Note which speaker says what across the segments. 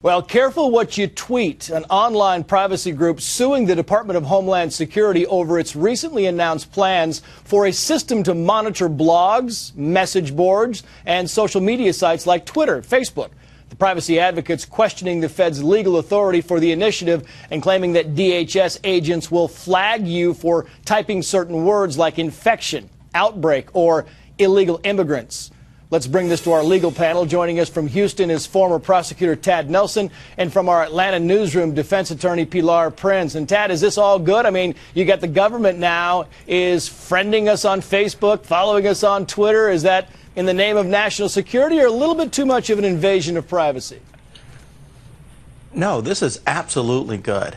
Speaker 1: Well, careful what you tweet. An online privacy group suing the Department of Homeland Security over its recently announced plans for a system to monitor blogs, message boards, and social media sites like Twitter, Facebook. The privacy advocates questioning the Fed's legal authority for the initiative and claiming that DHS agents will flag you for typing certain words like infection, outbreak, or illegal immigrants. Let's bring this to our legal panel. Joining us from Houston is former prosecutor Tad Nelson, and from our Atlanta newsroom, defense attorney Pilar Prince. And Tad, is this all good? I mean, you got the government now is friending us on Facebook, following us on Twitter. Is that in the name of national security, or a little bit too much of an invasion of privacy?
Speaker 2: No, this is absolutely good.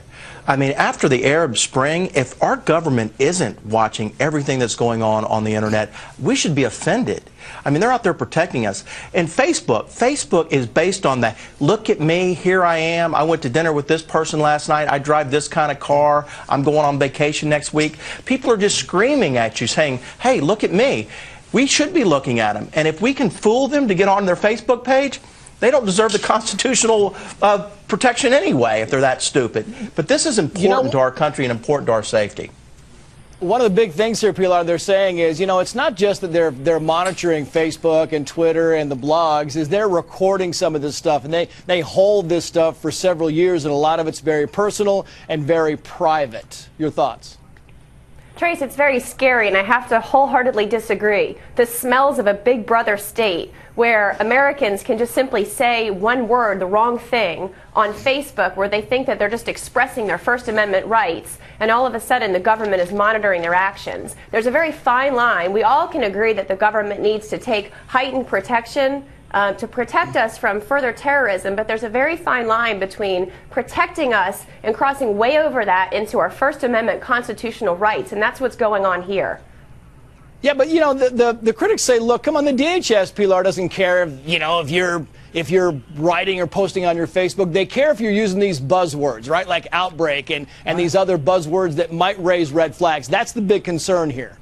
Speaker 2: I mean, after the Arab Spring, if our government isn't watching everything that's going on the internet, we should be offended. I mean, they're out there protecting us. And Facebook is based on that. Look at me, here I am. I went to dinner with this person last night. I drive this kind of car. I'm going on vacation next week. People are just screaming at you saying, hey, look at me. We should be looking at them. And if we can fool them to get on their Facebook page, they don't deserve the constitutional protection anyway if they're that stupid. But this is important to our country and important to our safety.
Speaker 1: One of the big things here, Pilar, they're saying is, it's not just that they're monitoring Facebook and Twitter and the blogs, is they're recording some of this stuff, and they hold this stuff for several years, and a lot of it's very personal and very private. Your thoughts?
Speaker 3: Trace, it's very scary, and I have to wholeheartedly disagree. This smells of a big brother state where Americans can just simply say one word, the wrong thing, on Facebook where they think that they're just expressing their First Amendment rights, and all of a sudden the government is monitoring their actions. There's a very fine line. We all can agree that the government needs to take heightened protection to protect us from further terrorism, but there's a very fine line between protecting us and crossing way over that into our First Amendment constitutional rights, and that's what's going on here.
Speaker 1: Yeah, but the critics say, look, come on, the DHS, Pilar, doesn't care if you're writing or posting on your Facebook. They care if you're using these buzzwords, right, like outbreak and these other buzzwords that might raise red flags. That's the big concern here.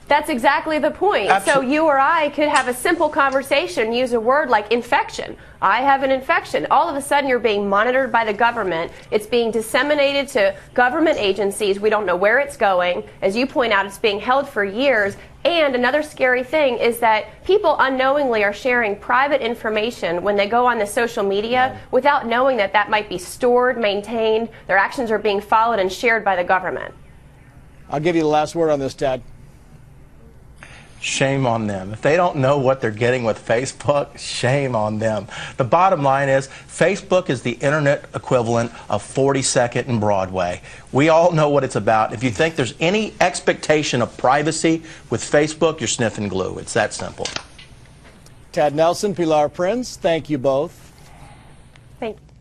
Speaker 3: That's exactly the point. So you or I could have a simple conversation, use a word like infection. I have an infection. All of a sudden you're being monitored by the government. It's being disseminated to government agencies. We don't know where it's going. As you point out, it's being held for years. And another scary thing is that people unknowingly are sharing private information when they go on the social media without knowing that that might be stored, maintained. Their actions are being followed and shared by the government.
Speaker 1: I'll give you the last word on this, Tad.
Speaker 2: Shame on them. If they don't know what they're getting with Facebook, shame on them. The bottom line is Facebook is the internet equivalent of 42nd and Broadway. We all know what it's about. If you think there's any expectation of privacy with Facebook, you're sniffing glue. It's that simple.
Speaker 1: Tad Nelson, Pilar Prince, thank you both.
Speaker 3: Thank you.